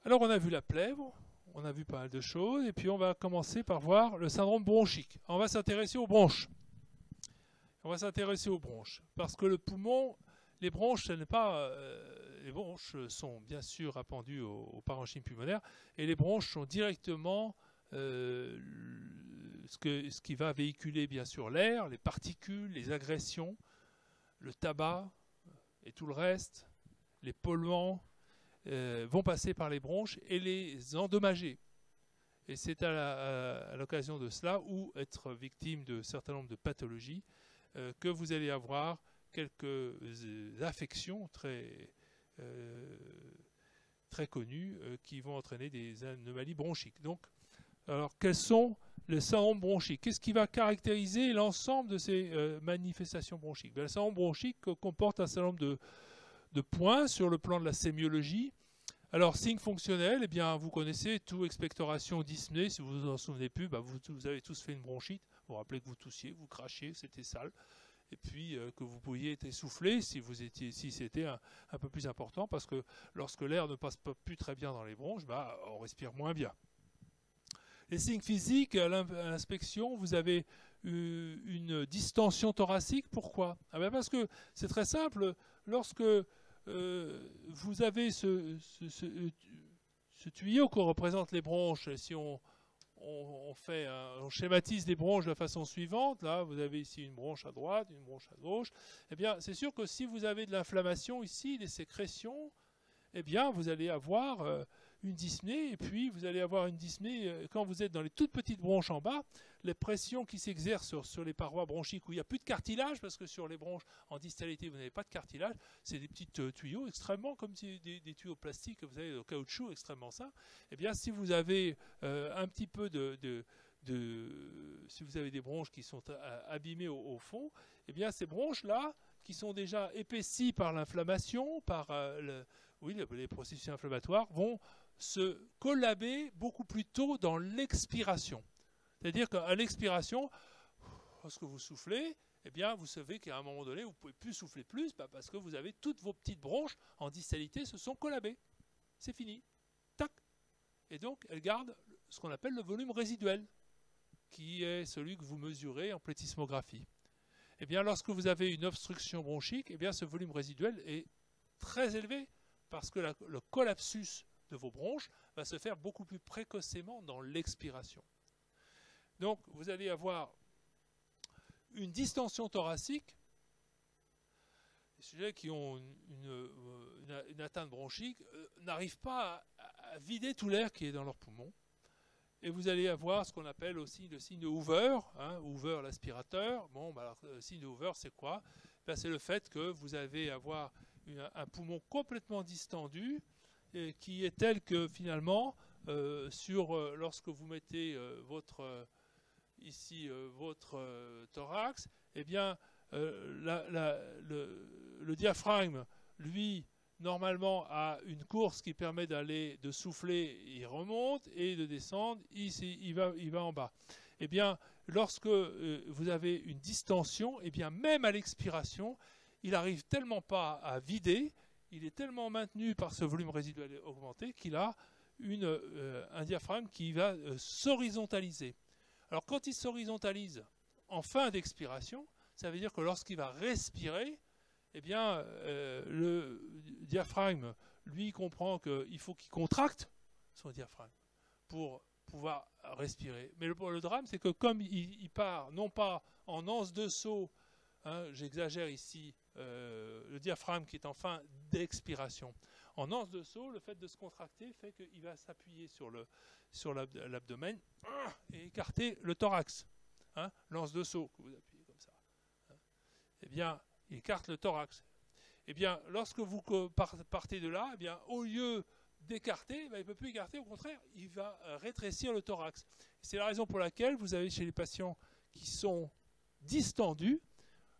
Alors on a vu la plèvre, on a vu pas mal de choses, et puis on va commencer par voir le syndrome bronchique. On va s'intéresser aux bronches. On va s'intéresser aux bronches, parce que le poumon, les bronches, ce n'est pas, les bronches sont bien sûr appendues au parenchyme pulmonaire, et les bronches sont directement ce qui va véhiculer bien sûr l'air, les particules, les agressions, le tabac et tout le reste, les polluants, vont passer par les bronches et les endommager. Et c'est à l'occasion de cela, ou être victime de certain nombre de pathologies, que vous allez avoir quelques affections très connues qui vont entraîner des anomalies bronchiques. Donc, alors, quels sont les syndromes bronchiques? Qu'est-ce qui va caractériser l'ensemble de ces manifestations bronchiques? Le syndrome bronchique comporte un certain nombre de points sur le plan de la sémiologie. Alors, signes fonctionnels, eh bien, vous connaissez tout expectoration, dyspnée. Si vous vous en souvenez plus, vous avez tous fait une bronchite. Vous vous rappelez que vous toussiez, vous crachiez, c'était sale. Et puis que vous pouviez être essoufflé si c'était un peu plus important, parce que lorsque l'air ne passe pas plus très bien dans les bronches, on respire moins bien. Les signes physiques, à l'inspection, vous avez une distension thoracique. Pourquoi? Parce que c'est très simple. Lorsque vous avez ce tuyau qu'on représente les bronches, si on schématise les bronches de la façon suivante, là vous avez ici une bronche à droite, une bronche à gauche, eh bien c'est sûr que si vous avez de l'inflammation ici, des sécrétions, eh bien vous allez avoir une dyspnée, et puis vous allez avoir une dyspnée quand vous êtes dans les toutes petites bronches en bas, les pressions qui s'exercent sur les parois bronchiques où il n'y a plus de cartilage, parce que sur les bronches en distalité vous n'avez pas de cartilage, c'est des petits tuyaux extrêmement, comme des tuyaux plastiques, vous avez de caoutchouc extrêmement simples. Eh bien si vous avez un petit peu si vous avez des bronches qui sont abîmées au fond, eh bien ces bronches-là, qui sont déjà épaissies par l'inflammation, par les processus inflammatoires, vont se collaber beaucoup plus tôt dans l'expiration. C'est-à-dire qu'à l'expiration, lorsque vous soufflez, eh bien, vous savez qu'à un moment donné, vous ne pouvez plus souffler plus, parce que vous avez toutes vos petites bronches en distalité se sont collabées. C'est fini. Tac. Et donc, elles gardent ce qu'on appelle le volume résiduel, qui est celui que vous mesurez en plethysmographie. Eh bien, lorsque vous avez une obstruction bronchique, eh bien, ce volume résiduel est très élevé, parce que le collapsus de vos bronches va se faire beaucoup plus précocement dans l'expiration. Donc, vous allez avoir une distension thoracique. Les sujets qui ont une atteinte bronchique n'arrivent pas à vider tout l'air qui est dans leurs poumons. Et vous allez avoir ce qu'on appelle aussi le signe de Hoover, Hoover l'aspirateur. Le signe de Hoover, c'est quoi? C'est le fait que vous allez avoir un poumon complètement distendu, qui est tel que finalement, lorsque vous mettez votre thorax, eh bien, le diaphragme, lui, normalement, a une course qui permet de souffler, il remonte, et de descendre, il va en bas. Eh bien, lorsque vous avez une distension, eh bien, même à l'expiration, il n'arrive tellement pas à vider, il est tellement maintenu par ce volume résiduel augmenté qu'il a un diaphragme qui va s'horizontaliser. Alors quand il s'horizontalise en fin d'expiration, ça veut dire que lorsqu'il va respirer, eh bien, le diaphragme, lui, comprend qu'il faut qu'il contracte son diaphragme pour pouvoir respirer. Mais le drame, c'est que comme il part, non pas en anse de saut, j'exagère ici, le diaphragme qui est en fin d'expiration. En anse de saut, le fait de se contracter fait qu'il va s'appuyer sur l'abdomen et écarter le thorax. L'anse de saut, que vous appuyez comme ça. Eh bien, il écarte le thorax. Eh bien, lorsque vous partez de là, eh bien, au lieu d'écarter, il ne peut plus écarter, au contraire, il va rétrécir le thorax. C'est la raison pour laquelle vous avez chez les patients qui sont distendus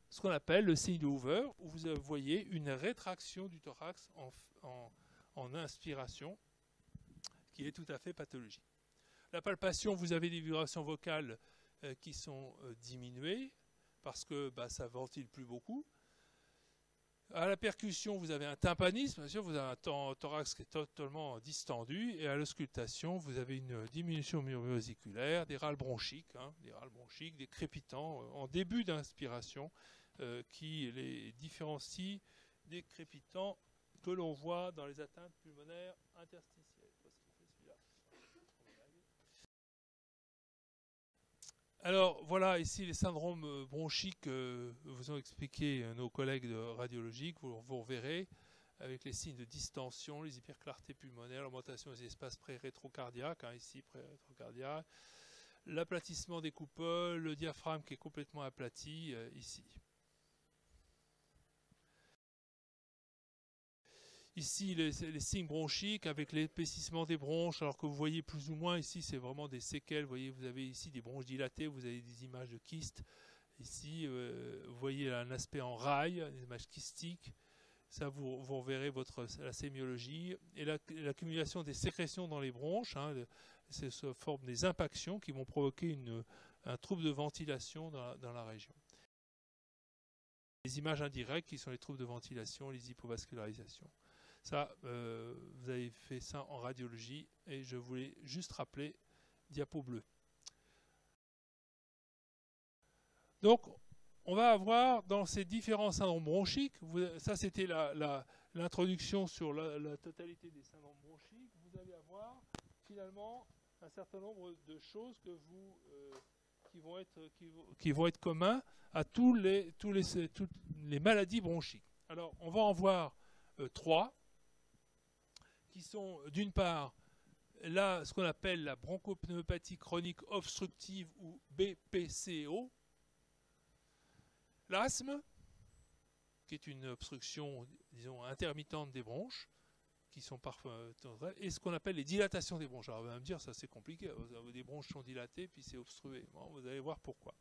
ce qu'on appelle le signe de Hoover, où vous voyez une rétraction du thorax en inspiration, qui est tout à fait pathologique. La palpation, vous avez des vibrations vocales qui sont diminuées, parce que ça ne ventile plus beaucoup. À la percussion, vous avez un tympanisme, bien sûr, vous avez un thorax qui est totalement distendu, et à l'auscultation, vous avez une diminution myomusculaire, des râles bronchiques, des crépitants en début d'inspiration, qui les différencient des crépitants que l'on voit dans les atteintes pulmonaires interstitielles. Alors voilà, ici les syndromes bronchiques vous ont expliqué nos collègues de radiologie, vous reverrez, avec les signes de distension, les hyperclartés pulmonaires, l'augmentation des espaces pré-rétrocardiaques, ici pré-rétrocardiaque, l'aplatissement des coupoles, le diaphragme qui est complètement aplati, ici. Ici, les signes bronchiques avec l'épaississement des bronches, alors que vous voyez plus ou moins, ici c'est vraiment des séquelles, vous avez ici des bronches dilatées, vous avez des images de kystes. Ici, vous voyez un aspect en rail, des images kystiques. Ça, vous reverrez la sémiologie. Et l'accumulation des sécrétions dans les bronches, c'est sous forme des impactions qui vont provoquer un trouble de ventilation dans la région. Les images indirectes qui sont les troubles de ventilation, les hypovascularisations. Ça, vous avez fait ça en radiologie et je voulais juste rappeler diapo bleu. Donc, on va avoir dans ces différents syndromes bronchiques, ça c'était l'introduction sur la totalité des syndromes bronchiques, vous allez avoir finalement un certain nombre de choses qui vont être communs à toutes les maladies bronchiques. Alors, on va en voir 3, qui sont d'une part là ce qu'on appelle la bronchopneumopathie chronique obstructive ou BPCO, l'asthme, qui est une obstruction, disons, intermittente des bronches, qui sont parfois, et ce qu'on appelle les dilatations des bronches. Alors, vous allez me dire, ça c'est compliqué, des bronches sont dilatées, puis c'est obstrué. Bon, vous allez voir pourquoi.